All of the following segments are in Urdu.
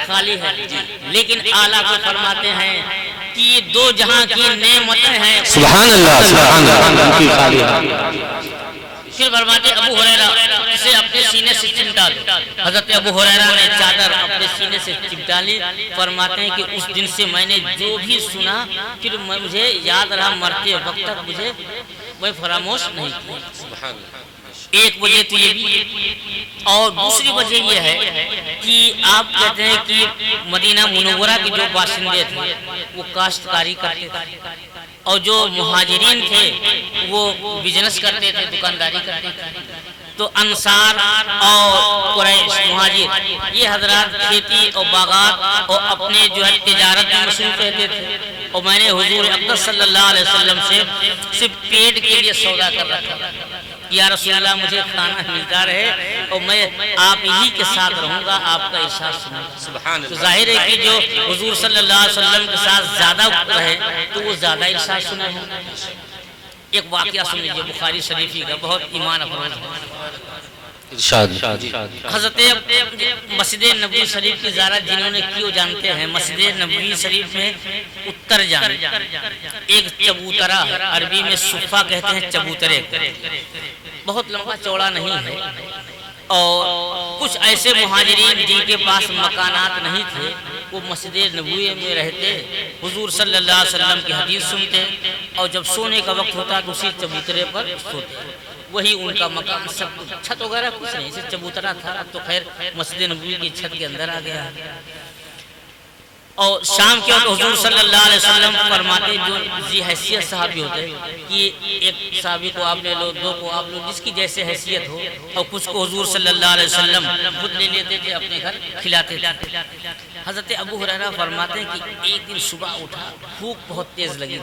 خالی ہے، لیکن اعلیٰ کو فرماتے ہیں کہ یہ دو جہاں کی نعمتیں ہیں۔ سبحان اللہ سبحان اللہ کی خالی ہے۔ پھر فرماتے ابو ہریرہ اسے اپنے سینے سے چمٹا دو۔ حضرت ابو ہریرہ نے چادر اپنے سینے سے چمٹا لی۔ فرماتے ہیں کہ اس دن سے میں نے جو بھی سنا پھر مجھے یاد رہا، مرتے وقت تک میں فراموش نہیں کیا۔ ایک وجہ تو یہ بھی، اور دوسری وجہ یہ ہے کہ آپ کہتے ہیں کہ مدینہ منورہ کے جو باشندے تھے وہ کاشتکاری کرتے تھے، اور جو مہاجرین تھے وہ بزنس کرتے تھے، دکانداری کرتے تھے۔ تو انصار اور قریش مہاجر یہ حضرات کھیتی اور باغات اور اپنے جو ہے تجارت میں مصروف رہتے تھے، اور میں نے حضور اقدس صلی اللہ علیہ وسلم سے صرف پیٹ کے لیے سودا کر رکھا یا رسول اللہ مجھے کھانا ملتا رہے اور میں آپ ہی کے ساتھ رہوں گا، آپ کا ارشاد سنوں گا۔ تو ظاہر ہے کہ جو حضور صلی اللہ علیہ وسلم کے ساتھ زیادہ رہے تو وہ زیادہ ارشاد سنے ہوں۔ ایک واقعہ سن لیجیے بخاری شریفی کا، بہت ایمان افروز ہے۔ حضرت مسجد نبوی شریف کی زیارت جنہوں نے کیوں جانتے ہیں، مسجد نبوی شریف میں اتر جان ایک چبوترا، عربی میں صفہ کہتے ہیں چبوترے، بہت لمبا چوڑا نہیں ہے، اور کچھ ایسے مہاجرین جن کے پاس مکانات نہیں تھے وہ مسجد نبوی میں رہتے، حضور صلی اللہ علیہ وسلم کی حدیث سنتے، اور جب سونے کا وقت ہوتا تو اسی چبوترے پر سوتے، وہی ان کا مقام، سب چھت وغیرہ کچھ نہیں، صرف چبوترا تھا۔ اب تو خیر مسجد نبوی کی چھت کے اندر آ گیا۔ اور شام کے وقت حضور صلی اللہ علیہ وسلم فرماتے جو ذی حیثیت صحابی ہوتے کہ ایک صحابی کو آپ لے لو، دو کو آپ لو، جس کی جیسے حیثیت ہو، اور کچھ کو حضور صلی اللہ علیہ وسلم خود لے لیتے تھے، اپنے گھر کھلاتے تھے۔ حضرت ابو ہریرہ فرماتے ہیں کہ ایک دن صبح اٹھا، بھوک بہت تیز لگی،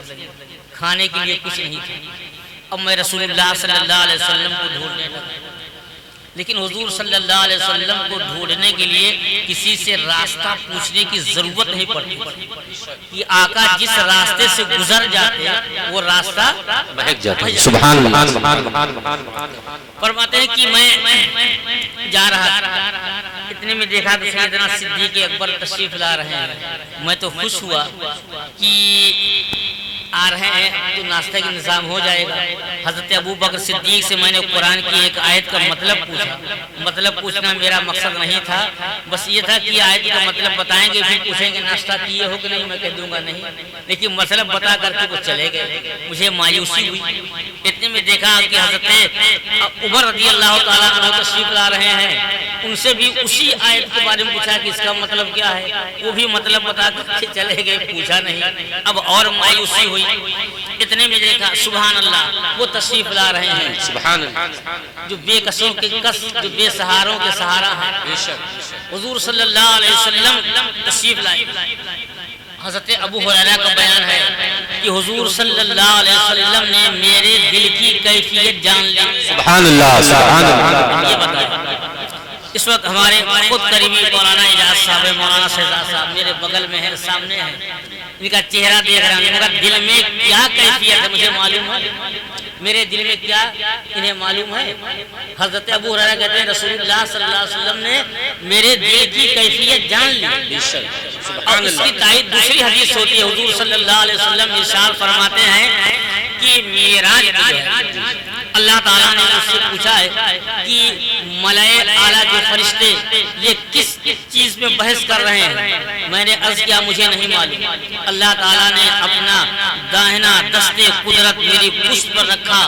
کھانے کے لیے کچھ نہیں تھا، اب میں رسول اللہ صلی اللہ علیہ وسلم کو ڈھونڈنے لگا، لیکن حضور صلی اللہ علیہ وسلم کو ڈھونڈنے کے لیے کسی سے راستہ پوچھنے کی ضرورت نہیں پڑتی، یہ آقا جس راستے سے گزر جاتے وہ راستہ بہک جاتا ہے۔ سبحان اللہ۔ فرماتے ہیں کہ میں جا رہا تھا، اتنے میں دیکھا تو سیدنا صدیق اکبر تشریف لا رہے ہیں، میں تو خوش ہوا کہ آ رہے ہیں تو ناشتہ کا نظام ہو جائے گا۔ حضرت ابو بکر صدیق سے میں نے قرآن کی ایک آیت کا مطلب پوچھا، مطلب پوچھنا میرا مقصد نہیں تھا، بس یہ تھا کہ آیت کا مطلب بتائیں گے، پھر پوچھیں گے ناشتہ کیے ہو کہ نہیں، میں کہہ دوں گا نہیں، لیکن مطلب بتا کر کے وہ چلے گئے، مجھے مایوسی ہوئی۔ اتنے میں دیکھا کہ حضرت عمر رضی اللہ تعالیٰ عنہ تشریف لا رہے ہیں، ان سے بھی اسی آیت کے بارے میں پوچھا کہ اس کا مطلب کیا ہے، وہ بھی مطلب بتا کر کے چلے گئے، پوچھا نہیں۔ اب اور مایوسی ہوئی، اتنے میں دیکھا سبحان اللہ وہ تشریف لا رہے ہیں، سبحان اللہ، جو بے کسوں کے کس، جو بے سہاروں کے سہارا ہے، حضور صلی اللہ علیہ وسلم تشریف لائے۔ حضرت ابو ہریرہ کا بیان ہے کہ حضور صلی اللہ علیہ وسلم نے میرے دل کی کیفیت جان لی۔ سبحان اللہ سبحان اللہ۔ یہ بتائیں اس وقت ہمارے خود قریبی مولانا اجاز صاحب، مولانا شہزاد صاحب میرے بغل میں ہیں، سامنے ہیں، ان کا چہرہ دیکھ رہا ہوں، ان کا دل میں کیا کیفیت ہے مجھے معلوم ہے، میرے دل میں کیا انہیں معلوم ہے۔ حضرت ابو ہریرہ کہتے ہیں رسول اللہ صلی اللہ علیہ وسلم نے میرے دل کی کیفیت جان لی، اور اس کی تائید دوسری حدیث ہوتی ہے، حضور صلی اللہ علیہ وسلم ارشاد فرماتے ہیں کہ معراج اللہ تعالیٰ نے اس سے پوچھا ہے کہ ملائے اعلیٰ کے فرشتے یہ کس چیز میں بحث کر رہے ہیں، میں نے عرض کیا مجھے نہیں معلوم، اللہ تعالیٰ نے اپنا داہنا دستے قدرت میری پشت پر رکھا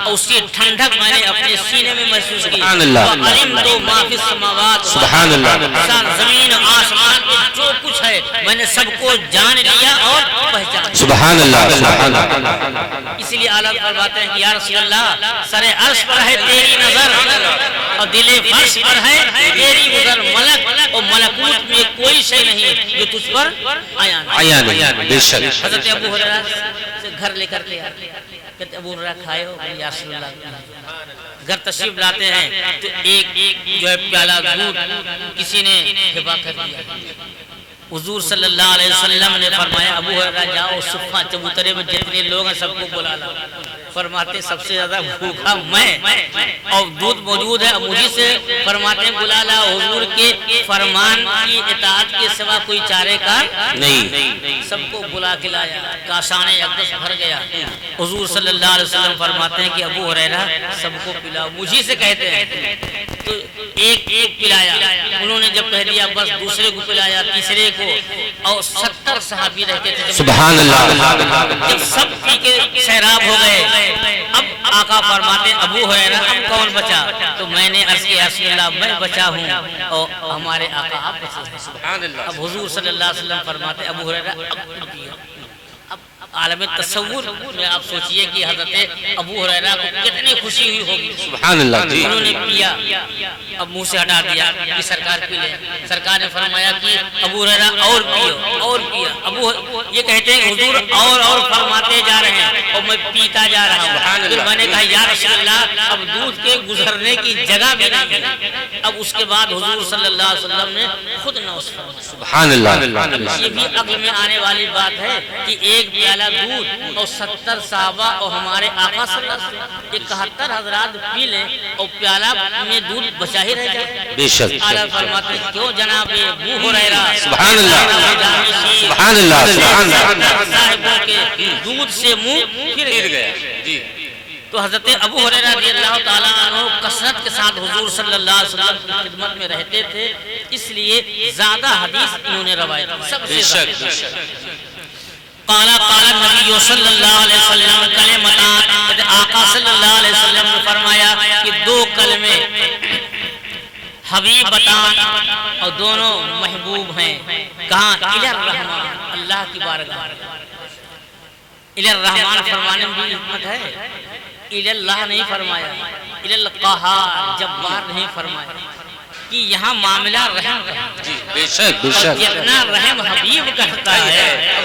اور اس کی ٹھنڈک میں نے اپنے سینے میں محسوس کی، وَعَلِمْتُ مَا فِي السَّمَاوَاتِ، سبحان اللہ، زمین آسمان میں جو کچھ ہے میں نے سب کو جان لیا اور پہچان، سبحان اللہ سبحان اللہ۔ اسی لیے اعلیٰ فرماتے ہیں کہ یا رسول اللہ سر عرش پر ہے تیری نظر اور دل فرش پر ہے تیری نظر، ملک اور ملکوت میں کوئی شے نہیں جو تجھ پر آیا نہیں، بے شک۔ حضرت ابو ہریرہ سے گھر لے کر کے کہتے ابو ہریرہ کھائے ہو، یا رسول اللہ، گھر تشریف لاتے ہیں تو ایک جو ہے پیالہ دودھ کسی نے ہبا کر دیا، حضور صلی اللہ علیہ وسلم نے فرمایا ابو ہریرہ جاؤ صفہ چبوترے میں جتنے لوگ ہیں سب کو بلا لاؤ، فرماتے سب سے زیادہ بھوکا میں، اور دودھ موجود ہے، مجھے سے فرماتے ہیں بلا لا، حضور کے فرمان کی اطاعت کے سوا کوئی چارے کار نہیں، سب کو بلا کے لایا، کاشان اقدس بھر گیا۔ حضور صلی اللہ علیہ وسلم فرماتے ہیں کہ ابو ہریرہ سب کو پلاؤ، مجھے سے کہتے ہیں، تو ایک ایک پلایا، انہوں نے جب کہہ دیا بس دوسرے کو پلایا، تیسرے کو، اور 70 صحابی رہتے تھے، سبحان اللہ، جب سب پی کے سیراب ہو گئے، اب آقا فرماتے ابو ہریرہ اب کون بچا؟ تو میں نے عرض کیا رسول اللہ میں بچا ہوں اور ہمارے آقا آپ بچے ہیں۔ سبحان اللہ۔ اب حضور صلی اللہ علیہ وسلم فرماتے ابو ہریرہ اب عالم تصور میں آپ سوچئے کہ حضرت ابو ہریرہ کو کتنی خوشی ہوئی ہوگی۔ سبحان اللہ۔ انہوں نے پیا، اب منہ سے ہٹا دیا کہ سرکار پی لیں، سرکار نے فرمایا کہ ابو ہریرہ اور پیو اور پیا، ابو یہ کہتے ہیں حضور اور فرماتے جا رہے ہیں اور میں پیتا جا رہا ہوں۔ پھر میں نے کہا یا رسول اللہ اب دودھ کے گزرنے کی جگہ بھی نہیں ہے۔ اب اس کے بعد حضور صلی اللہ علیہ وسلم نے خود نوش فرمایا۔ سبحان اللہ۔ یہ بھی عقل میں آنے والی بات ہے کہ ایک پیالہ دودھ اور 70 صحابہ اور ہمارے آقا صلی اللہ علیہ وسلم 71 حضرات پی لیں اور پیالہ میں دودھ بچا ہی رہ جائے۔ بے شک اعلیٰ فرماتے ہیں کیوں جناب ابو ہریرہ سبحان اللہ سبحان اللہ سبحان اللہ صاحبوں کے دودھ سے منہ پھر گیا۔ جی تو حضرت ابو ہریرہ رضی اللہ تعالیٰ عنہ کثرت کے ساتھ حضور صلی اللہ علیہ وسلم کی خدمت میں رہتے تھے، اس لیے زیادہ حدیث انہوں نے روایت سب سے زیادہ۔ قال النبی صلی اللہ علیہ وسلم کلمتان، آقا صلی اللہ علیہ وسلم نے فرمایا کہ دو کلمے حبیبتان اور دونوں محبوب ہیں، کہاں؟ الی الرحمن، اللہ کی بارگاہ۔ الی الرحمن فرمانے میں بھی حکمت ہے، الی اللہ نہیں فرمایا، الی القہار جبار نہیں فرمایا، کہ یہاں معاملہ رحم کا ہے۔ بے شک بے شک، جتنا رحم حبیب کرتا ہے،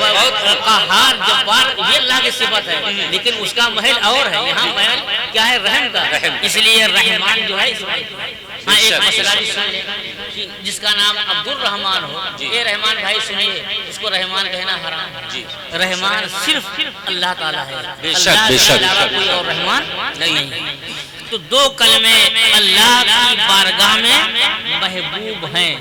قہار جبار یہ اللہ کی صفت ہے، لیکن اس کا محل اور ہے، یہاں محل کیا ہے؟ رحم کا۔ اس لیے رحمان جو ہے ہاں ایک مسئلہ بھی سن لیں کہ جس کا نام عبد الرحمن ہو، اے رحمان بھائی سنیے، اس کو رحمان کہنا حرام ہے۔ رحمان صرف اللہ تعالیٰ ہے، اللہ کے علاوہ کوئی اور رحمان نہیں ہے۔ تو دو کلمے اللہ کی بارگاہ میں محبوب ہیں،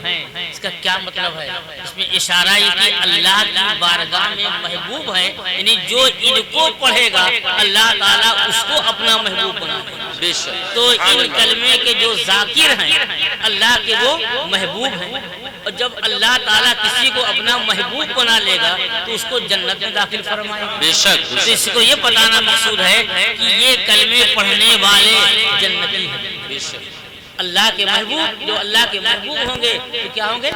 اس کا کیا مطلب ہے؟ اس میں اشارہ ہے کہ اللہ کی بارگاہ میں محبوب ہے، یعنی جو ان کو پڑھے گا اللہ تعالیٰ اس کو اپنا محبوب بنا دے گا۔ تو ان کلمے کے جو ذاکر ہیں اللہ کے وہ محبوب ہیں، اور جب اللہ تعالیٰ کسی کو اپنا محبوب بنا لے گا تو اس کو جنت میں داخل فرمائے گا۔ بے شک تو اس کو یہ بتانا مقصود ہے کہ یہ کلمے پڑھنے والے جنتی ہیں۔ بے شک اللہ کے محبوب، جو اللہ کے محبوب ہوں گے تو کیا ہوں گے؟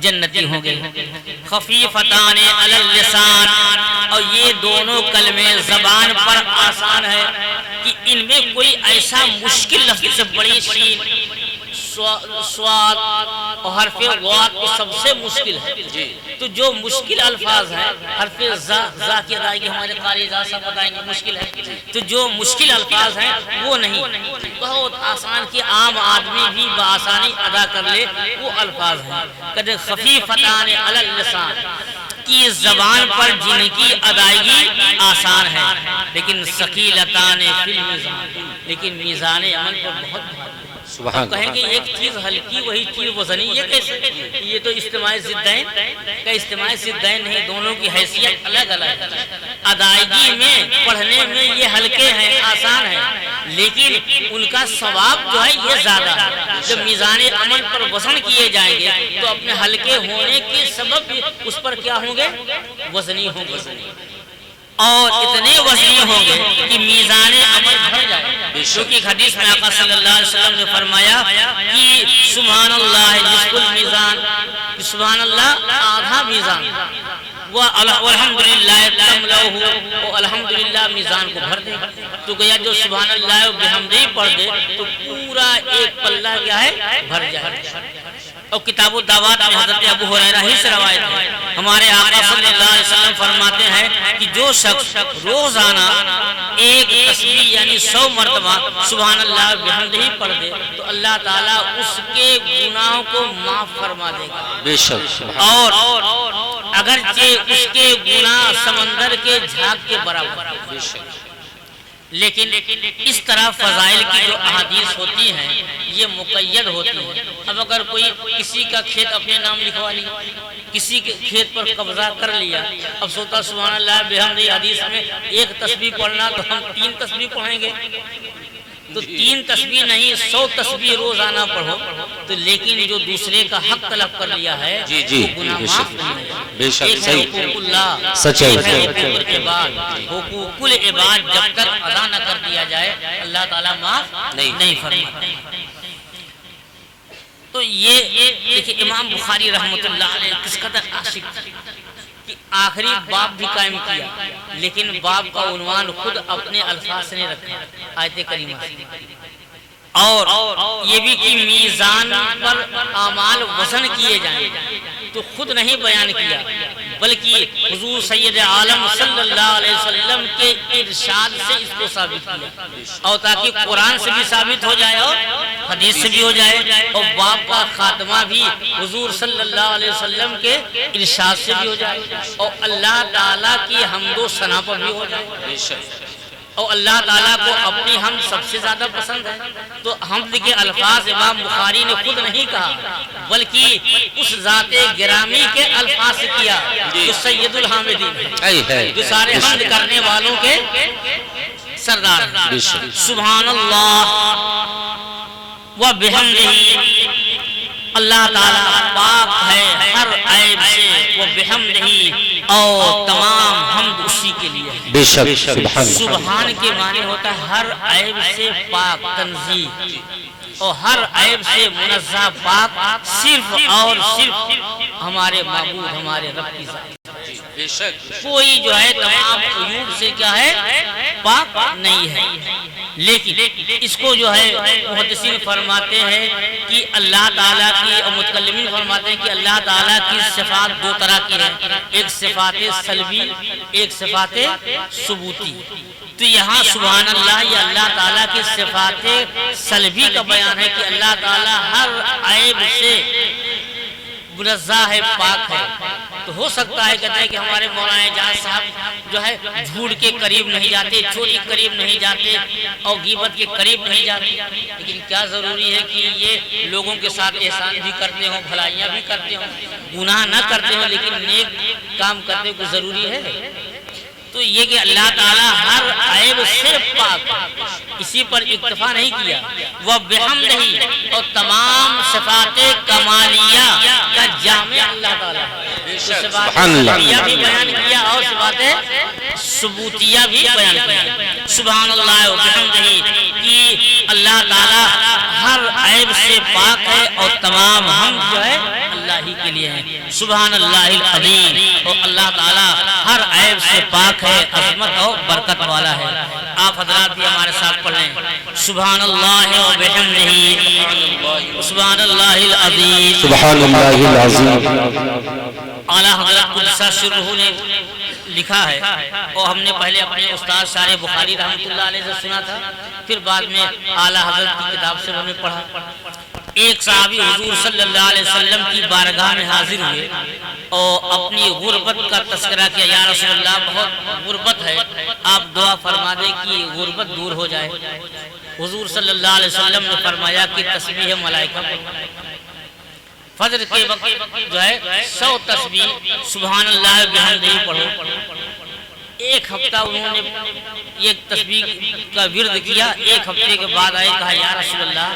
جنتی ہوں گے۔ خفیفتان علی اللسان، اور یہ دونوں کلمے زبان پر آسان ہے کہ ان میں کوئی ایسا مشکل لفظ سے بڑی شین سواد اور حرف غات کو سب سے مشکل ہے۔ تو جو مشکل الفاظ ہیں، حرف زا کی ادائیگی ہمارے قاری زا سب بتائیں گے مشکل ہے، تو جو مشکل الفاظ ہیں وہ نہیں، بہت آسان کی عام آدمی بھی بآسانی ادا کر لے وہ الفاظ ہیں۔ کہتے خفیفتان علی اللسان، کی زبان پر جن کی ادائیگی آسان ہے، لیکن ثقیلتان فی المیزان، لیکن میزان عمل پر بہت بھاری۔ کہیں گے ایک چیز ہلکی وہی چیز وزنی، یہ کیسے؟ یہ تو اجتماعی ضدین کا اجتماعی ضدین نہیں، دونوں کی حیثیت الگ الگ ہے۔ ادائیگی میں پڑھنے میں یہ ہلکے ہیں، آسان ہیں، لیکن ان کا ثواب جو ہے یہ زیادہ ہے۔ جب میزان عمل پر وزن کیے جائیں گے تو اپنے ہلکے ہونے کے سبب اس پر کیا ہوں گے؟ وزنی ہوں گے، اور اتنے وزنی ہوں گے کہ میزان عمل بھر جائے۔ کیونکہ حدیث میں آقا صلی اللہ علیہ وسلم نے فرمایا کہ سبحان اللہ نصف المیزان، سبحان اللہ آدھا میزان، والحمدللہ تملؤہ، اور الحمدللہ میزان کو بھر دے۔ تو گیا جو سبحان اللہ و بحمدہ پڑھ دے تو پورا ایک پلہ کیا ہے؟ بھر جائے۔ اور کتاب الدعوات میں حضرت ابو ہریرہ ہی سے روایت ہے، ہمارے آقا صلی اللہ علیہ وسلم فرماتے ہیں کہ جو شخص روزانہ ایک تسبیح یعنی 100 مرتبہ سبحان اللہ بحمدہ پڑھ دے تو اللہ تعالیٰ اس کے گناہوں کو معاف فرما دے گا۔ بے شک، اور اگرچہ اس کے گناہ سمندر کے جھاگ کے برابر، لیکن اس طرح فضائل کی جو احادیث ہوتی ہیں یہ مقید ہوتی ہیں. اب اگر کوئی کسی کا کھیت اپنے نام لکھوا لیا، کسی کے کھیت پر قبضہ کر لیا، اب سوتا سبحان اللہ بحمدہ حدیث میں ایک تسبیح پڑھنا تو ہم 3 تسبیح پڑھیں گے، تو 3 تسبیح نہیں 100 تسبیح روزانہ پڑھو تو، لیکن جو دوسرے کا حق طلب کر لیا ہے وہ گناہ معاف نہیں ہے. بے شک صحیح حقوق اللہ، سچ ہے. حقوق العباد، حقوق العباد جب تک ادا نہ کر دیا جائے اللہ تعالیٰ معاف نہیں فرماتا. تو یہ دیکھیں امام بخاری رحمۃ اللہ علیہ کس قدر عاشق کہ آخری باب بھی قائم کیا، لیکن باب کا عنوان خود اپنے الفاظ نے رکھا آیت کریمہ سے، اور یہ بھی کہ میزان پر اعمال وزن کیے جائیں تو خود نہیں بیان کیا، بلکہ حضور سید عالم صلی اللہ علیہ وسلم کے ارشاد سے اس کو ثابت کیا، اور تاکہ قرآن سے بھی ثابت ہو جائے اور حدیث سے بھی ہو جائے، اور باب کا خاتمہ بھی حضور صلی اللہ علیہ وسلم کے ارشاد سے بھی ہو جائے، اور اللہ تعالیٰ کی حمد و ثنا پر بھی ہو جائے. اور اللہ تعالیٰ کو اپنی حمد سب سے زیادہ پسند ہے، تو حمد کے الفاظ امام بخاری نے خود نہیں کہا بلکہ اس ذات گرامی کے الفاظ سے کیا جو سید الحامدین ہے، جو سارے حمد کرنے والوں کے سردار ہیں. سبحان اللہ و بحمدہ، اللہ تعالیٰ پاک ہے ہر عیب سے، وہ بحمدہ اور تمام حمد اسی کے لیے ہے. بے شک سبحان کے معنی ہوتا ہے ہر عیب سے پاک، تنزیہ، اور ہر عیب سے منزہ پاک صرف اور صرف ہمارے معبود ہمارے رب کی ذات. کوئی جو ہے تمام عیوب سے کیا ہے پاک نہیں ہے. لیکن اس کو جو ہے محدثین فرماتے ہیں کہ اللہ تعالیٰ کی، اور متکلمین فرماتے ہیں کہ اللہ تعالیٰ کی صفات 2 طرح کی ہیں، ایک صفات سلبی، ایک صفات ثبوتی. تو یہاں سبحان اللہ یہ اللہ تعالیٰ کی صفات سلبی کا بیان ہے کہ اللہ تعالیٰ ہر عیب سے منزہ ہے، پاک ہے. تو ہو سکتا ہے کہتے ہیں کہ ہمارے مولانا اعجاز صاحب جو ہے جھوٹ کے قریب نہیں جاتے، چوری کے قریب نہیں جاتے، اور غیبت کے قریب نہیں جاتے، لیکن کیا ضروری ہے کہ یہ لوگوں کے ساتھ احسان بھی کرتے ہوں، بھلائیاں بھی کرتے ہوں، گناہ نہ کرتے ہوں لیکن نیک کام کرتے ہوں، کوئی ضروری ہے؟ تو یہ کہ اللہ تعالیٰ ہر عیب سے پاک، اسی پر اکتفا نہیں کیا، وہ بحمدہ اور تمام صفات کمالیہ کا جامع اللہ تعالیٰ، صفات کمالیہ بھی بیان کیا اور صفات ثبوتیہ بھی بیان کیا. سبحان اللہ و بحمدہ کہ اللہ تعالیٰ ہر عیب سے پاک ہے اور تمام حمد جو ہے اللہ ہی کے لیے ہے. سبحان اللہ العظیم، اور اللہ تعالیٰ ہر عیب سے پاک ہے، عظمت اور برکت والا ہے. آپ حضرات بھی ہمارے ساتھ پڑھ لیں سبحان اللہ و بحمدہ، سبحان اللہ العظیم، سبحان اللہ العظیم. اعلیٰ حضرت قدس سرہ نے لکھا ہے، اور ہم نے پہلے اپنے استاد شارح بخاری رحمۃ اللہ علیہ سے سنا تھا، پھر بعد میں اعلیٰ حضرت کی کتاب سے ہم نے پڑھا. ایک صحابی حضور صلی اللہ علیہ وسلم کی بارگاہ میں حاضر ہوئے اور اپنی غربت کا تذکرہ کیا، یا رسول اللہ بہت غربت ہے، آپ دعا فرما دیں کہ غربت دور ہو جائے. حضور صلی اللہ علیہ وسلم نے فرمایا کہ تسبیح ملائکہ پڑھو. فجر کے وقت جو ہے 100 تسبیح سبحان اللہ بحمدہ پڑھو. ایک ہفتہ انہوں نے یہ تسبیح کا ورد کیا. ایک ہفتے کے بعد آئے، کہا یا رسول اللہ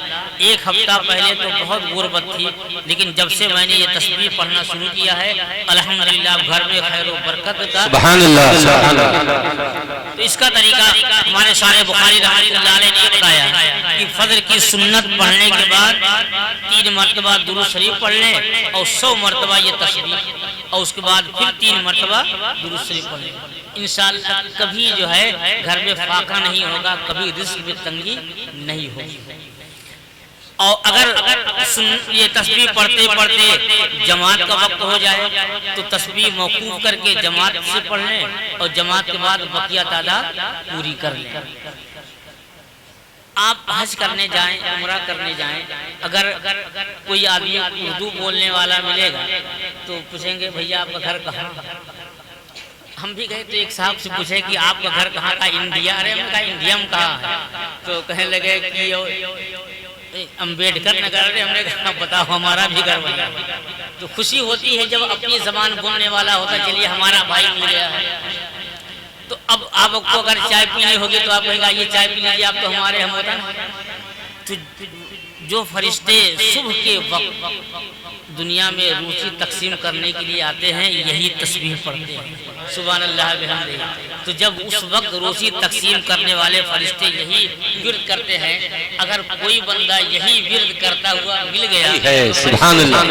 ایک ہفتہ پہلے تو بہت غربت تھی، لیکن جب سے میں نے یہ تسبیح پڑھنا شروع کیا ہے الحمدللہ گھر میں خیر و برکت کا. سبحان اللہ سبحان اللہ. تو اس کا طریقہ ہمارے شارح بخاری رحمۃ اللہ علیہ نے بتایا کہ فجر کی سنت پڑھنے کے بعد 3 مرتبہ درود شریف پڑھ لیں اور 100 مرتبہ یہ تسبیح، اور اس کے بعد پھر 3 مرتبہ درود شریف پڑھ لیں. انشاءاللہ کبھی جو ہے گھر میں فاقہ نہیں ہوگا، کبھی رزق میں تنگی نہیں ہوگی. اور اگر یہ تسبیح پڑھتے پڑھتے جماعت کا وقت ہو جائے تو تسبیح موقوف کر کے جماعت سے پڑھ لیں، اور جماعت کے بعد بقیہ تعداد پوری کر لیں. آپ حج کرنے جائیں، عمرہ کرنے جائیں، اگر کوئی آدمی اردو بولنے والا ملے گا تو پوچھیں گے بھیا آپ کا گھر کہاں؟ ہم بھی گئے تو ایک صاحب سے پوچھے کہ آپ کا گھر کہاں کا؟ انڈیا۔ ارے ہم کہا انڈیا میں کہاں ہے؟ تو کہنے لگے کہ امبیڈکر نگر۔ ہم نے کہا بتاؤ ہمارا بھی گھر وہی ہے۔ تو خوشی ہوتی ہے جب اپنی زبان بولنے والا ہوتا چلیے ہمارا بھائی مل گیا ہے۔ تو اب آپ کو اگر چائے پینی ہوگی تو آپ کہیں گا یہ چائے پی لیجیے، آپ تو ہمارے ہم ہوتا نا۔ تو جو فرشتے صبح کے وقت دنیا میں روزی تقسیم کرنے کے لیے آتے ہیں یہی تسبیح پڑھتے ہیں، سبحان اللہ بحمدہ۔ تو جب اس وقت روزی تقسیم کرنے والے فرشتے یہی ورد کرتے ہیں، اگر کوئی بندہ یہی ورد کرتا ہوا مل گیا ہے سبحان اللہ،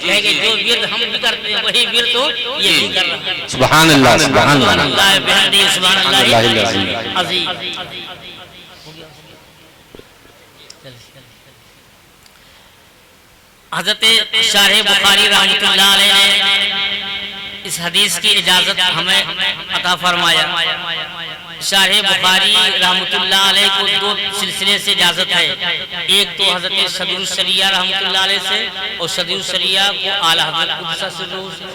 کہے کہ جو ورد ہم بھی کرتے ہیں وہی ورد تو یہ بھی کر رہا ہے، سبحان اللہ، سبحان سبحان اللہ، اللہ بحمدہ، سبحان اللہ عظیم۔ حضرت شارح بخاری رحمۃ اللہ علیہ نے اس حدیث کی اجازت ہمیں عطا فرمایا۔ شارح بخاری رحمۃ اللہ علیہ کو دو سلسلے سے اجازت ہے، ایک تو حضرت صدر الشریعہ رحمۃ اللہ علیہ سے اور صدر الشریعہ کو اعلی حضرت قدس سرہ سے،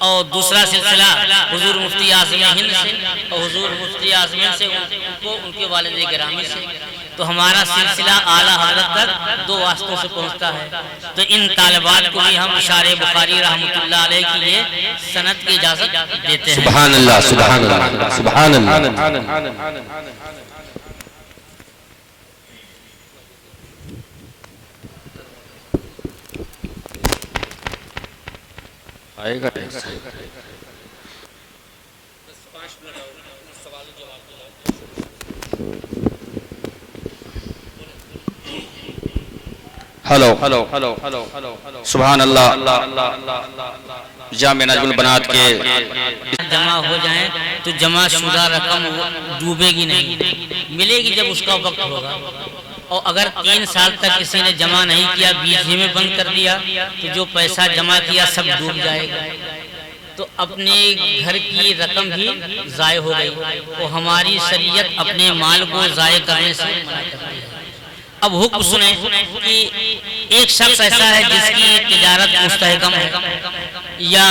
اور دوسرا سلسلہ حضور مفتی اعظم ہند سے اور حضور مفتی اعظم سے ان کو ان کے والد گرامی سے۔ تو ہمارا سلسلہ اعلیٰ حضرت تک دو واسطوں سے پہنچتا ہے۔ تو ان طالبات کو بھی ہم شارح بخاری رحمۃ اللہ علیہ کے لیے سند کی اجازت دیتے ہیں۔ سبحان اللہ، سبحان اللہ، سبحان اللہ۔ آئے گا ہلو ہلو ہلو ہلو سبحان اللہ۔ جامع نجم البنات کے جمع ہو جائیں تو جمع شدہ رقم ڈوبے گی نہیں، ملے گی جب اس کا وقت ہوگا۔ اور اگر 3 سال تک کسی نے جمع نہیں کیا، بیچ میں بند کر دیا، تو جو پیسہ جمع کیا سب ڈوب جائے گا۔ تو اپنے گھر کی رقم بھی ضائع ہو گئی، تو ہماری شریعت اپنے مال کو ضائع کرنے سے منع کرتی ہے۔ اب حکم سنیں کہ ایک شخص ایسا ہے جس کی تجارت مستحکم ہے یا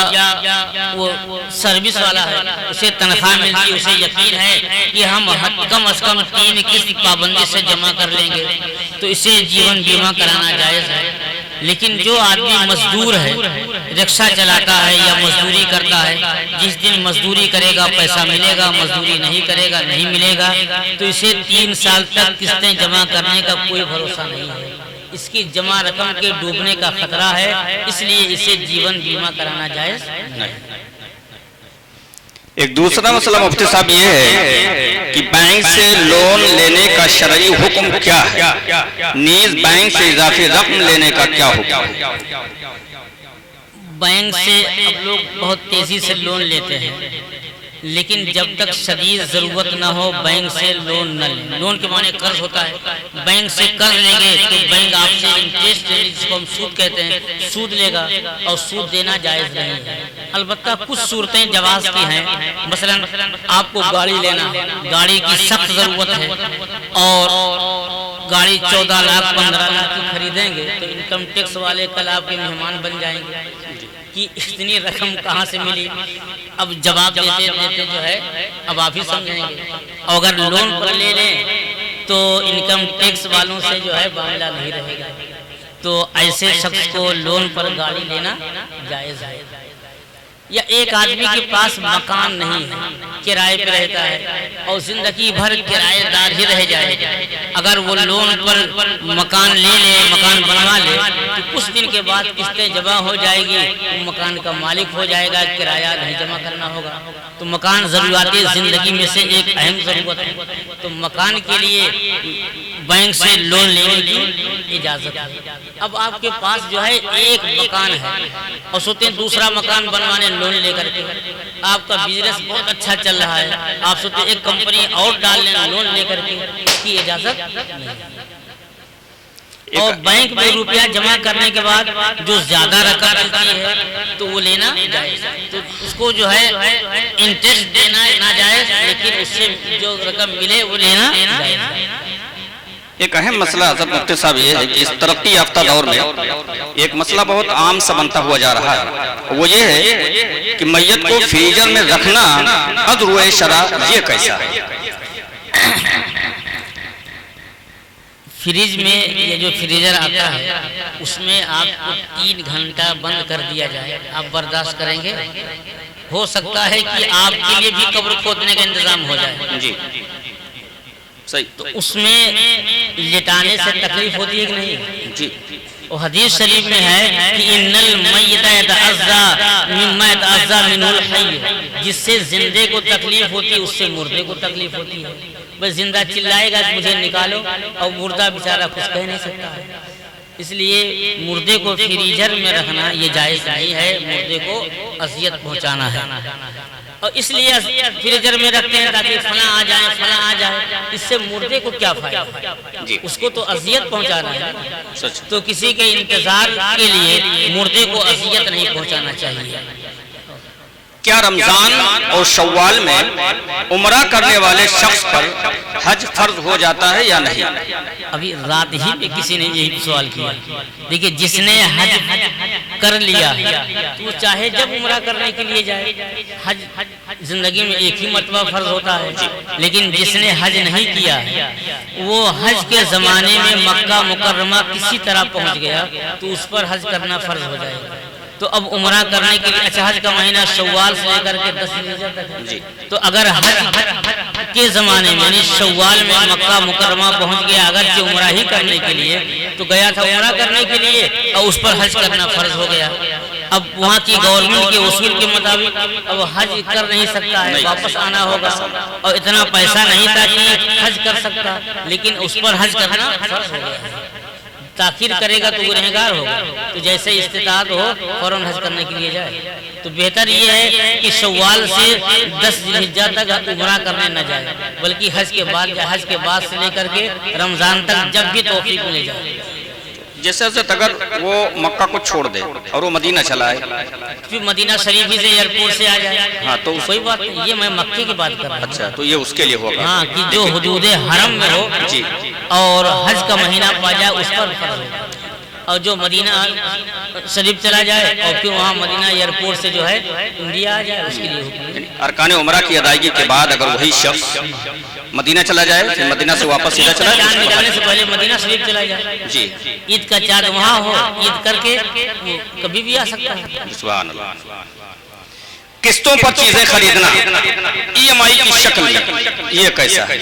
وہ سروس والا ہے، اسے تنخواہ ملتی، اسے یقین ہے کہ ہم کم از کم 3 قسط پابندی سے جمع کر لیں گے، تو اسے جیون بیمہ کرانا جائز ہے۔ لیکن جو آدمی مزدور ہے، رکشہ چلاتا ہے یا مزدوری کرتا ہے، جس دن مزدوری کرے گا پیسہ ملے گا، مزدوری نہیں کرے گا نہیں ملے گا، تو اسے 3 سال تک قسطیں جمع کرنے کا کوئی بھروسہ نہیں ہے۔ اس کی جمع رقم کے ڈوبنے کا خطرہ ہے، اس لیے اسے جیون بیمہ کرانا جائز نہیں۔ ایک دوسرا مسئلہ مفتی صاحب یہ ہے کہ بینک سے لون لینے کا شرعی حکم کیا ہے، نیز بینک سے اضافی رقم لینے کا کیا حکم ہے؟ بینک سے اب لوگ بہت تیزی سے لون لیتے ہیں، لیکن جب تک شدید ضرورت نہ ہو بینک سے لون نہ لیں۔ لون کے معنی قرض ہوتا ہے، بینک سے قرض لیں گے تو بینک آپ سے انٹرسٹ، جس کو ہم سود کہتے ہیں، سود لے گا، اور سود دینا جائز نہیں ہے۔ البتہ کچھ صورتیں جواز کی ہیں، مثلا آپ کو گاڑی لینا، گاڑی کی سخت ضرورت ہے اور گاڑی 14 لاکھ 15 لاکھ کی خریدیں گے تو انکم ٹیکس والے کل آپ کے مہمان بن جائیں گے کہ اتنی رقم کہاں سے ملی۔ اب جواب دیتے دیتے جو ہے اب آپ ہی سمجھیں گے، اور اگر لون پر لے لیں تو انکم ٹیکس والوں سے جو ہے معاملہ نہیں رہے گا، تو ایسے شخص کو لون پر گاڑی لینا جائز ہے۔ یا ایک آدمی کے پاس مکان نہیں ہے، کرائے پہ رہتا ہے اور زندگی بھر کرایہ دار ہی رہ جائے، اگر وہ لون پر مکان لے لے، مکان بنوا لے تو کچھ دن کے بعد قسطیں جمع ہو جائے گی، وہ مکان کا مالک ہو جائے گا، کرایہ نہیں جمع کرنا ہوگا۔ تو مکان ضروریات زندگی میں سے ایک اہم ضرورت ہے، تو مکان کے لیے بینک سے لون لینے کی اجازت ہے۔ اب آپ کے پاس جو ہے ایک مکان ہے اور سوچتے ہیں دوسرا مکان بنوانے لون لے کر کے، آپ کا بزنس بہت اچھا چل رہا ہے، آپ سوچتے ہیں ایک کمپنی اور ڈال لیں لون لے کر کے، اس کی اجازت نہیں۔ اور بینک میں روپیہ جمع کرنے کے بعد جو زیادہ رقم ملتی ہے تو وہ لینا جائز، تو اس کو جو ہے انٹرسٹ دینا ناجائز، لیکن اس سے جو رقم ملے وہ لینا جائز۔ ایک اہم مسئلہ حضرت مفتی صاحب یہ ہے کہ اس ترقی یافتہ دور میں ایک مسئلہ بہت عام سا بنتا ہوا جا رہا ہے، وہ یہ ہے کہ میت کو فریزر میں رکھنا از روئے شرع یہ کیسا ہے؟ فریج میں یہ جو فریزر آتا ہے اس میں آپ کو 3 گھنٹہ بند کر دیا جائے، آپ برداشت کریں گے؟ ہو سکتا ہے کہ آپ کے لیے بھی قبر کھودنے کا انتظام ہو جائے جی صحیح، تو اس میں لٹانے سے تکلیف ہوتی ہے کہ نہیں؟ جی وہ حدیث شریف میں ہے کہ ان المیت یتعزا مما یتعزا منہ الحی، جس سے زندے کو تکلیف ہوتی ہے اس سے مردے کو تکلیف ہوتی ہے۔ بس زندہ چلائے گا کہ مجھے نکالو، اور مردہ بیچارہ کچھ کہہ نہیں سکتا ہے۔ اس لیے مردے کو فریزر میں رکھنا یہ جائز نہیں ہے، مردے کو اذیت پہنچانا ہے، اور اس لیے فریزر میں رکھتے ہیں تاکہ فلاں آ جائے فلاں آ جائے، اس سے مردے کو کیا فائدہ؟ اس کو تو اذیت پہنچانا ہے، تو کسی کے انتظار کے لیے مردے کو اذیت نہیں پہنچانا چاہیے۔ کیا رمضان اور شوال میں عمرہ کرنے والے شخص پر حج فرض ہو جاتا ہے یا نہیں؟ ابھی رات ہی میں کسی نے یہی سوال کیا۔ دیکھیں جس نے حج کر لیا تو چاہے جب عمرہ کرنے کے لیے جائے، حج زندگی میں ایک ہی مرتبہ فرض ہوتا ہے، لیکن جس نے حج نہیں کیا وہ حج کے زمانے میں مکہ مکرمہ کسی طرح پہنچ گیا تو اس پر حج کرنا فرض ہو جائے گا۔ تو اب عمرہ کرنے کے لیے اچھا حج کا مہینہ شوال سے لے کر کے 10 ذوالحجہ تک ہے، تو اگر حج کے زمانے میں یعنی شوال میں مکہ مکرمہ پہنچ گیا اگرچہ عمرہ ہی کرنے کے لیے، تو گیا تھا عمرہ کرنے کے لیے اور اس پر حج کرنا فرض ہو گیا۔ اب وہاں کی گورنمنٹ کے اصول کے مطابق اب حج کر نہیں سکتا ہے، واپس آنا ہوگا، اور اتنا پیسہ نہیں تھا کہ حج کر سکتا، لیکن اس پر حج کرنا فرض ہو گیا۔ تاخیر کرے گا تو گنہگار ہوگا، تو جیسے استطاعت ہو فوراً حج کرنے کے لیے جائے۔ تو بہتر یہ ہے کہ شوال سے 10 ذوالحجہ تک عمرہ کرنے نہ جائے، بلکہ حج کے بعد سے لے کر کے رمضان تک جب بھی توفیق ملے جائے۔ جیسے حضرت اگر وہ مکہ کو چھوڑ دے اور وہ مدینہ چلا ہے، پھر مدینہ شریف سے ایئرپورٹ سے آ جائے، ہاں تو کوئی بات نہیں، یہ میں مکے کی بات کر رہا ہوں۔ اچھا تو یہ اس کے لیے ہوگا، ہاں کہ جو حدود حرم میں ہو جی، اور حج کا مہینہ پا جائے اس پر فرض ہوگا، اور جو مدینہ شریف چلا جائے اور پھر وہاں مدینہ ایئرپورٹ سے جو ہے انڈیا آ جائے اس کے لیے ہوگا۔ ارکان عمرہ کی ادائیگی کے بعد اگر وہی شخص مدینہ چلا جائے، پھر مدینہ سے واپس سیدھا چلا چاند جائے، نکالنے سے پہلے مدینہ شریف چلا جائے، جی عید کا چاند وہاں ہو، عید کر کے کبھی بھی آ سکتا ہے۔ سبحان اللہ۔ قسطوں پر چیزیں خریدنا ای ایم آئی کی شکل میں یہ کیسا ہے؟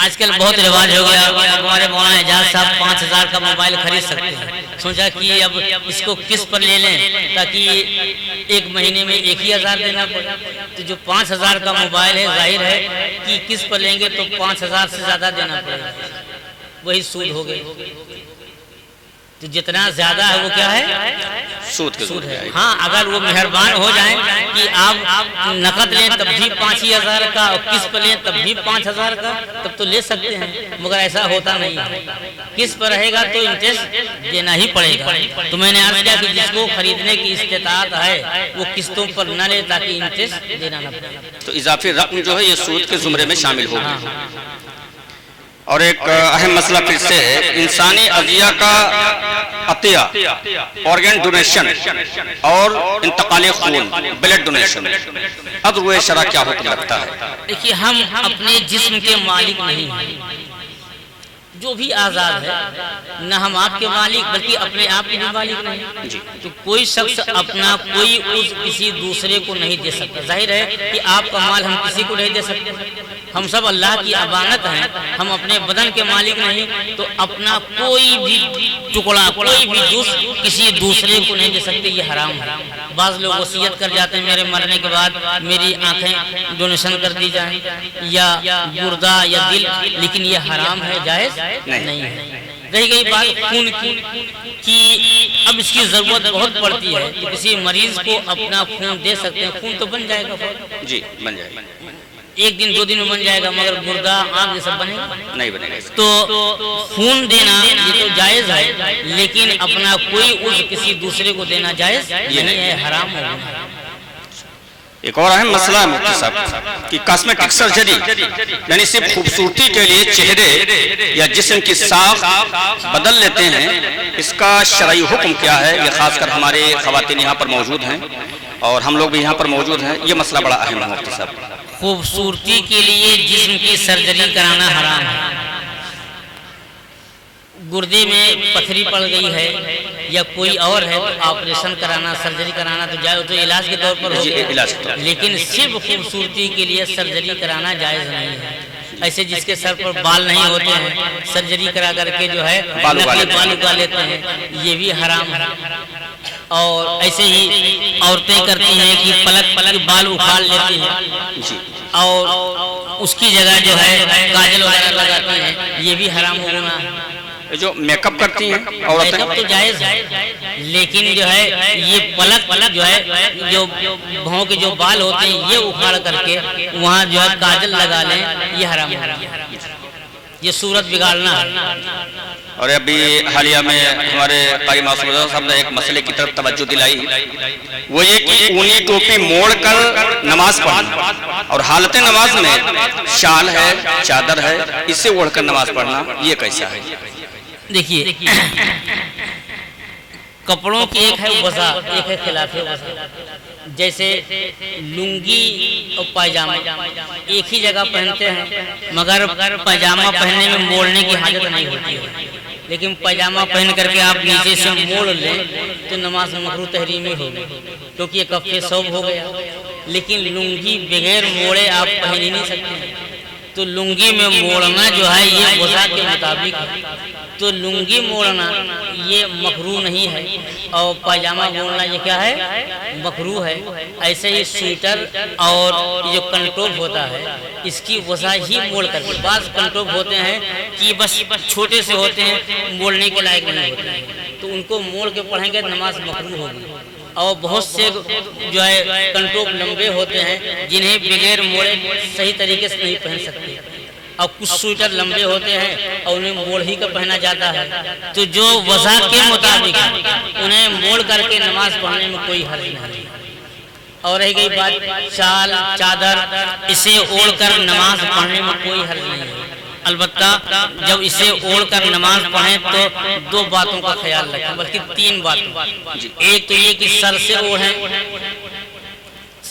آج کل بہت رواج ہو گیا، ہمارے مولانا اعجاز صاحب 5000 کا موبائل خرید سکتے ہیں، سوچا کہ اب اس کو قسط پر لے لیں تاکہ ایک مہینے میں 1000 دینا پڑے، تو جو 5000 کا موبائل ہے ظاہر ہے کہ قسط پر لیں گے تو 5000 سے زیادہ دینا پڑے گا، وہی سود ہو گئی۔ تو جتنا زیادہ ہے وہ کیا ہے؟ سود ہے۔ ہاں اگر وہ مہربان ہو جائیں کہ آپ نقد لیں تب بھی 5000 کا اور قسط پر لیں تب بھی 5000 کا، تب تو لے سکتے ہیں، مگر ایسا ہوتا نہیں ہے۔ قسط پر رہے گا تو انٹرسٹ دینا ہی پڑے گا۔ تو میں نے عرض کیا کہ جس کو خریدنے کی استطاعت ہے وہ قسطوں پر نہ لے تاکہ انٹرسٹ دینا نہ پڑے۔ تو اضافی رقم جو ہے یہ سود کے زمرے میں شامل ہوگی۔ اور ایک اہم مسئلہ پھر سے ہے انسانی اعضاء کا عطیہ، آرگن ڈونیشن اور انتقال خون، بلڈ ڈونیشن، اب روئے شرع کیا حکم رکھتا ہے؟ دیکھیے ہم اپنے جسم کے مالک نہیں ہیں، جو بھی آزاد ہے نہ ہم آپ کے مالک بلکہ اپنے آپ کے بھی مالک نہیں، تو کوئی شخص اپنا کوئی عضو کسی دوسرے کو نہیں دے سکتا۔ ظاہر ہے کہ آپ کا مال ہم کسی کو نہیں دے سکتے، ہم سب اللہ کی امانت ہیں، ہم اپنے بدن کے مالک نہیں، تو اپنا کوئی بھی ٹکڑا کوئی بھی جزو کسی دوسرے کو نہیں دے سکتے، یہ حرام ہے۔ بعض لوگ وصیت کر جاتے ہیں میرے مرنے کے بعد میری آنکھیں ڈونیشن کر دی جائیں یا گردہ یا دل، لیکن یہ حرام ہے، جائز نہیں ہے۔ رہی گئی بات خون کی، اب اس کی ضرورت بہت پڑتی ہے کہ کسی مریض کو اپنا خون دے سکتے ہیں، خون تو بن جائے گا، جی بن جائے گا، 1 دن 2 دن میں بن جائے گا، مگر گردہ آنکھ یہ سب بنے گا نہیں بنے گا۔ تو خون دینا یہ تو جائز ہے، لیکن اپنا کوئی عضو کسی دوسرے کو دینا جائز نہیں ہے، حرام ہے۔ ایک اور اہم مسئلہ ہے مفتی صاحب کہ کاسمیٹک سرجری یعنی صرف خوبصورتی کے لیے چہرے یا جسم کی ساخت بدل لیتے ہیں، اس کا شرعی حکم کیا ہے؟ یہ خاص کر ہمارے خواتین یہاں پر موجود ہیں اور ہم لوگ بھی یہاں پر موجود ہیں، یہ مسئلہ بڑا اہم ہے مفتی صاحب۔ خوبصورتی کے لیے جسم کی سرجری کرانا حرام ہے۔ گردے میں پتھری پڑ گئی ہے یا کوئی اور ہے تو آپریشن کرانا، سرجری کرانا تو جائز، تو علاج کے طور پر ہوگا، لیکن صرف خوبصورتی کے لیے سرجری کرانا جائز نہیں ہے۔ ایسے جس کے سر پر بال نہیں ہوتے ہیں سرجری کرا کر کے جو ہے نقلی بال اگا لیتے ہیں، یہ بھی حرام ہے۔ اور ایسے ہی عورتیں کرتی ہیں کہ پلک پلک بال اکھاڑ لیتی ہیں اور اس کی جگہ جو ہے کاجل وغیرہ لگاتی ہیں، یہ بھی حرام ہو گنا ہے۔ جو میک اپ کرتی ہیں میک اپ تو جائز ہے، لیکن جو ہے یہ پلک پلک جو ہے جو بھوں کے جو بال ہوتے ہیں یہ اکھاڑ کر کے وہاں جو ہے کاجل لگا لیں، یہ حرام ہے، یہ صورت بگاڑنا ہے۔ اور ابھی حالیہ میں ہمارے قاری معصوم رضا صاحب نے ایک مسئلے کی طرف توجہ دلائی، وہ یہ کہ اونی ٹوپی موڑ کر نماز پڑھنا اور حالت نماز میں شال ہے، چادر ہے، اسے اوڑھ کر نماز پڑھنا، یہ کیسا ہے؟ دیکھیے کپڑوں کی ایک ہے وضع، ایک ہے خلاف وضع۔ جیسے لنگی اور پائجامہ ایک ہی جگہ پہنتے ہیں، مگر پائجامہ پہننے میں موڑنے کی حاجت نہیں ہوتی ہے، لیکن پائجامہ پہن کر کے آپ نیچے سے موڑ لیں تو نماز مکروہ تحریمی ہوگی، کیونکہ یہ کف ثوب ہو گیا۔ لیکن لنگی بغیر موڑے آپ پہن ہی نہیں سکتے، تو لنگی میں موڑنا جو ہے یہ وضع کے مطابق ہے، تو لنگی موڑنا یہ مکروہ نہیں ہے، اور پائجامہ موڑنا یہ کیا ہے؟ مکروہ ہے۔ ایسے ہی سویٹر اور جو کنٹوپ ہوتا ہے اس کی وضع ہی موڑ کر کے، بعض کنٹوپ ہوتے ہیں کہ بس چھوٹے سے ہوتے ہیں موڑنے کے لائق نہیں ہوتے ہیں، تو ان کو موڑ کے پڑھیں گے نماز مکروہ ہوگی۔ اور بہت سے جو ہے کنٹوپ لمبے ہوتے ہیں جنہیں بغیر موڑے صحیح طریقے سے نہیں پہن سکتے، اور کچھ سویٹر لمبے ہوتے ہیں اور انہیں موڑ ہی کا پہنا جاتا ہے، تو جو وضع کے مطابق انہیں موڑ کر کے نماز پڑھنے میں کوئی حرج نہیں۔ اور رہ گئی بات شال چادر، اسے اوڑھ کر نماز پڑھنے میں کوئی حرج نہیں ہے، البتہ جب اسے اوڑھ کر نماز پڑھیں تو دو باتوں کا خیال رکھیں، بلکہ تین باتوں۔ ایک تو یہ کہ سر سے اوڑھیں،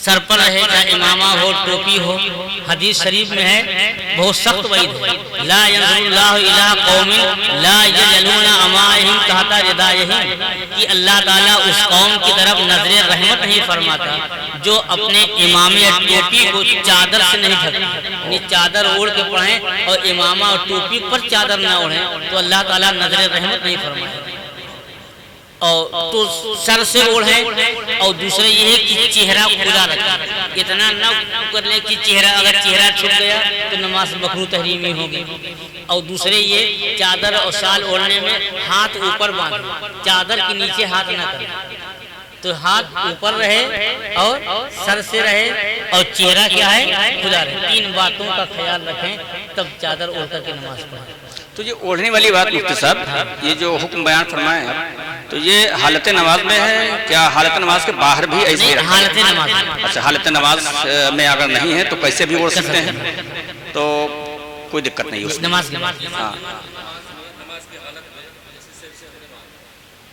سر پر رہے چاہے امامہ ہو ٹوپی ہو، حدیث شریف میں ہے بہت سخت وعید ہے، لا ينظر اللہ الی قوم لا یجعلون امائہم تحت ردائہم، کہ اللہ تعالیٰ اس قوم کی طرف نظر رحمت نہیں فرماتا جو اپنے امامہ یا ٹوپی کو چادر سے نہیں ڈھکتا، یعنی چادر اوڑھ کے پڑھیں اور امامہ اور ٹوپی پر چادر نہ اوڑھیں تو اللہ تعالیٰ نظر رحمت نہیں فرماتا۔ اور تو سر سے اوڑھیں، اور دوسرے یہ ہے کہ چہرہ کھلا رکھیں، اتنا نہ کر لیں کہ اگر چہرہ چھپ گیا تو نماز مکروہ تحریمی ہوگی۔ اور دوسرے یہ چادر اور شال اوڑھنے میں ہاتھ اوپر باندھیں، چادر کے نیچے ہاتھ نہ کریں، تو ہاتھ اوپر رہے اور سر سے رہے اور چہرہ کیا ہے؟ کھلا رہے۔ تین باتوں کا خیال رکھیں تب چادر اوڑھ کر کے نماز پڑھیں۔ تو یہ اوڑھنے والی بات مفتی صاحب یہ جو حکم بیان فرمائے ہیں تو یہ حالت نماز میں ہے کیا حالت نماز کے باہر بھی ایسے ہی؟ حالت نماز، اچھا حالت نماز میں اگر نہیں ہے تو کیسے بھی اوڑھ سکتے ہیں، تو کوئی دقت نہیں ہوتی نماز کے بعد۔ ہاں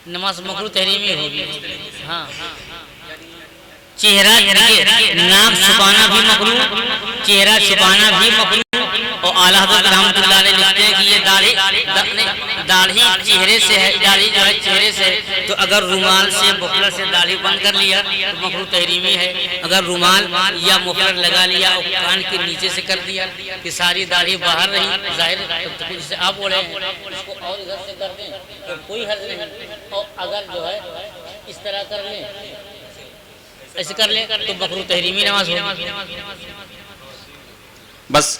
نماز مکروہ تحریمی ہوگی۔ ہاں چہرہ ناک چھپانا بھی مکروہ، چہرہ چھپانا بھی مکروہ، اور اعلیٰ حضرت رحمۃ اللہ علیہ لکھتے ہیں کہ یہ داڑھی چہرے سے ہے، داڑھی جو ہے چہرے سے، تو اگر رومال سے مفلر سے داڑھی بند کر لیا تو مکروہ تحریمی ہے، اگر رومال یا مفلر لگا لیا اور کان کے نیچے سے کر دیا کہ ساری داڑھی باہر رہی ظاہر، جسے آپ اوڑھے اس کو اور ادھر سے کر دیں تو کوئی حرج نہیں، اور اگر جو ہے اس طرح کر لیں ایسے کر لیں تو مکروہ تحریمی نماز ہوگی۔ بس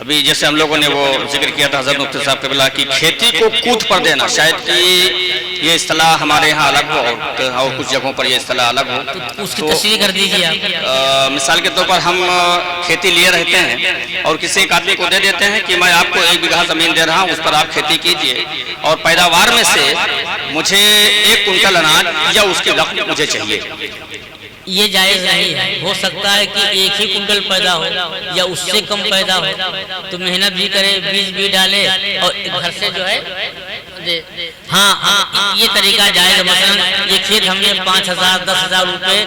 ابھی جیسے ہم لوگوں نے وہ ذکر کیا تھا حضرت مفتی صاحب قبلہ کی کھیتی کو کوت پر دینا، شاید کہ یہ اصطلاح ہمارے ہاں الگ ہو اور کچھ جگہوں پر یہ اصطلاح الگ ہو، اس کی تشریح کر دیجیے آپ۔ مثال کے طور پر ہم کھیتی لیے رہتے ہیں اور کسی ایک آدمی کو دے دیتے ہیں کہ میں آپ کو 1 بیگھہ زمین دے رہا ہوں، اس پر آپ کھیتی کیجئے اور پیداوار میں سے مجھے 1 کنٹل اناج یا اس کے رقم مجھے چاہیے۔ یہ جائز نہیں ہے، ہو سکتا ہے کہ 1 ہی کنٹل پیدا ہو یا اس سے کم پیدا ہو، تو محنت بھی کرے، بیج بھی ڈالے اور گھر سے جو ہے ہاں یہ طریقہ جائز ہے۔ مثلا یہ کھیت ہم نے 5,000 10,000 روپے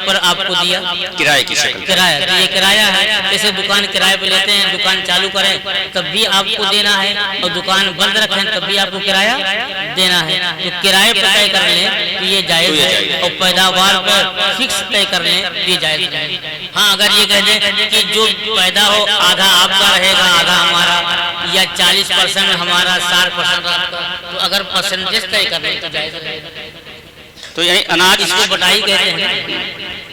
پر آپ کو دیا کرائے کی شکل، کرایہ، تو یہ کرایہ ہے۔ جیسے دکان کرایہ پہ لیتے ہیں، دکان چالو کریں تب بھی آپ کو دینا ہے اور دکان بند رکھیں تب بھی آپ کو کرایہ دینا ہے، تو کرایہ پہ طے کر لیں تو یہ جائز ہے، اور پیداوار پر فکس طے کر لیں تو یہ جائز ہے۔ ہاں اگر یہ کہہ دیں کہ جو پیدا ہو آدھا آپ کا رہے گا آدھا ہمارا، یا 40% ہمارا 60% آپ کا، تو اگر پرسنٹیج طے کر لیں تو جائز ہے۔ تو یہی اناج اس کو بٹائی کہتے ہیں،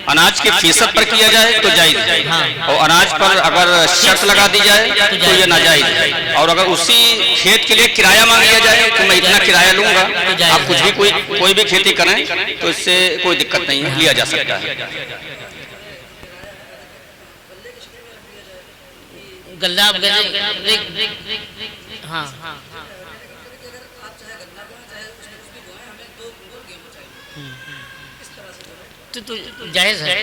اناج کے فیصد پر کیا جائے تو جائز ہے، اور اناج پر اگر شرط لگا دی جائے تو یہ ناجائز ہے، اور اگر اسی کھیت کے لیے کرایہ مانگ لیا جائے تو میں اتنا کرایہ لوں گا، آپ کچھ بھی کوئی بھی کھیتی کریں تو اس سے کوئی دقت نہیں ہے، لیا جا سکتا ہے۔ گلہ ہاں تو جائز ہے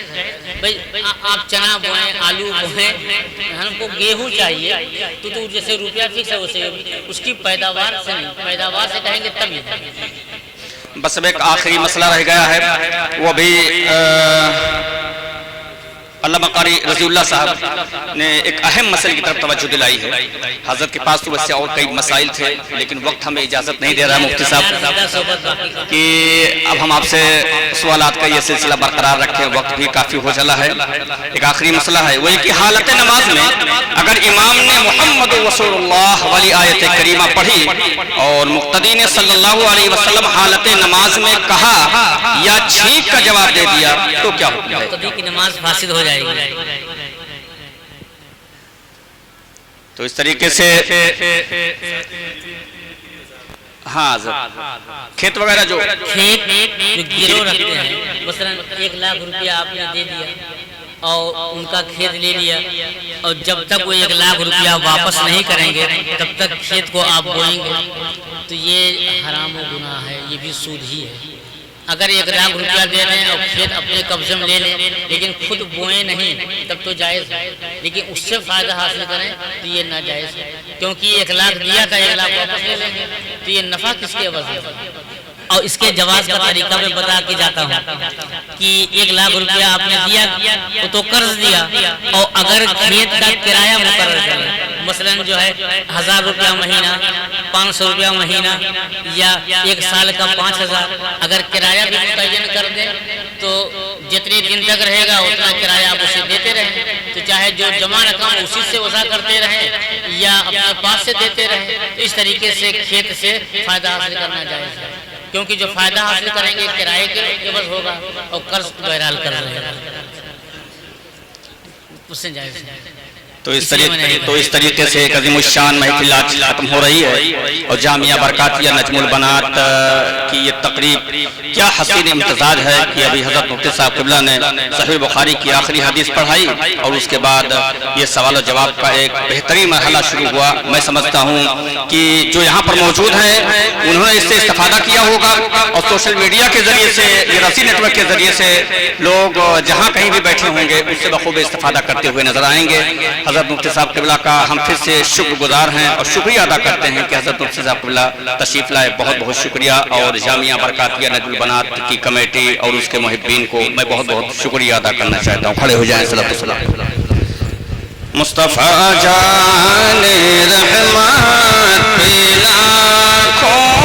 بھائی، آپ چنا بوئیں، آلو بوئیں، ہم کو گیہوں چاہیے تو جیسے روپیہ فکس ہے اسے اس کی پیداوار سے نہیں، پیداوار سے کہیں گے تب ہی۔ بس اب ایک آخری مسئلہ رہ گیا ہے، وہ بھی علامہ قاری رضی اللہ صاحب نے ایک اہم مسئلے کی طرف توجہ دلائی ہے۔ حضرت کے پاس تو ویسے اور کئی مسائل تھے لیکن وقت ہمیں اجازت نہیں دے رہا مفتی صاحب کہ اب ہم آپ سے سوالات کا یہ سلسلہ برقرار رکھیں، وقت بھی کافی ہو چلا ہے۔ ایک آخری مسئلہ ہے وہ یہ کہ حالت نماز میں اگر امام نے محمد رسول اللہ والی آیت کریمہ پڑھی اور مقتدی نے صلی اللہ علیہ وسلم حالت نماز میں کہا یا چھینک کا جواب دے دیا تو کیا حکم ہے؟ مقتدی کی نماز فاسد ہو جائے گی۔ تو اس طریقے سے ہاں کھیت وغیرہ جو گروہ رکھتے ہیں، مثلا 1 لاکھ روپیہ آپ نے دے دیا اور ان کا کھیت لے لیا، اور جب تک وہ 1 لاکھ روپیہ واپس نہیں کریں گے تب تک کھیت کو آپ بوئیں گے، تو یہ حرام و گناہ ہے، یہ بھی سود ہی ہے۔ اگر 1 لاکھ روپیہ دے دیں اور کھیت اپنے قبضے میں لے لیں لیکن خود بوئیں نہیں تب تو جائز ہے، لیکن اس سے فائدہ حاصل کریں تو یہ ناجائز ہے، کیونکہ 1 لاکھ دیا تھا 1 لاکھ واپس لے لیں گے تو یہ نفع کس کے عوض ہے؟ اور اس کے جواز کا طریقہ میں بتا کے جاتا ہوں کہ 1 لاکھ روپیہ آپ نے دیا تو قرض دیا، اور اگر کھیت کا کرایہ مقرر کریں، مثلا جو ہے 1000 روپیہ مہینہ، 500 روپیہ مہینہ یا 1 سال کا 5000، اگر کرایہ بھی متعین کر دیں تو جتنے دن تک رہے گا اتنا کرایہ آپ اسے دیتے رہیں، تو چاہے جو جمع رقم اسی سے وصا کرتے رہیں یا اپنے پاس سے دیتے رہیں، تو اس طریقے سے کھیت سے فائدہ حاصل کرنا جائز ہے، کیونکہ جو فائدہ حاصل کریں گے کرائے کے عوض ہوگا اور قرض بہرحال کر رہے ہیں، اس سے جائز ہے۔ تو اس طریقے سے ایک عظیم الشان محفل آج ختم ہو رہی ہے، اور جامعہ برکاتیہ نجم البنات کی یہ تقریب کیا حسین امتزاج ہے کہ ابھی حضرت مفتی صاحب قبلہ نے صحیح بخاری کی آخری حدیث پڑھائی اور اس کے بعد یہ سوال و جواب کا ایک بہترین مرحلہ شروع ہوا۔ میں سمجھتا ہوں کہ جو یہاں پر موجود ہیں انہوں نے اس سے استفادہ کیا ہوگا، اور سوشل میڈیا کے ذریعے سے، یہ رسی نیٹ ورک کے ذریعے سے لوگ جہاں کہیں بھی بیٹھے ہوں گے اس سے بخوبی استفادہ کرتے ہوئے نظر آئیں گے۔ حضرت مفتی صاحب قبلہ کا ہم پھر سے شکر گزار ہیں اور شکریہ ادا کرتے ہیں کہ حضرت مفتی صاحب قبلہ تشریف لائے، بہت بہت شکریہ، اور جامعہ برکاتیہ نجم البنات کی کمیٹی اور اس کے محبین کو میں بہت بہت شکریہ ادا کرنا چاہتا ہوں۔ کھڑے ہو جائیں صلوات و سلام۔ مصطفیٰ جان رحمت پہ لاکھوں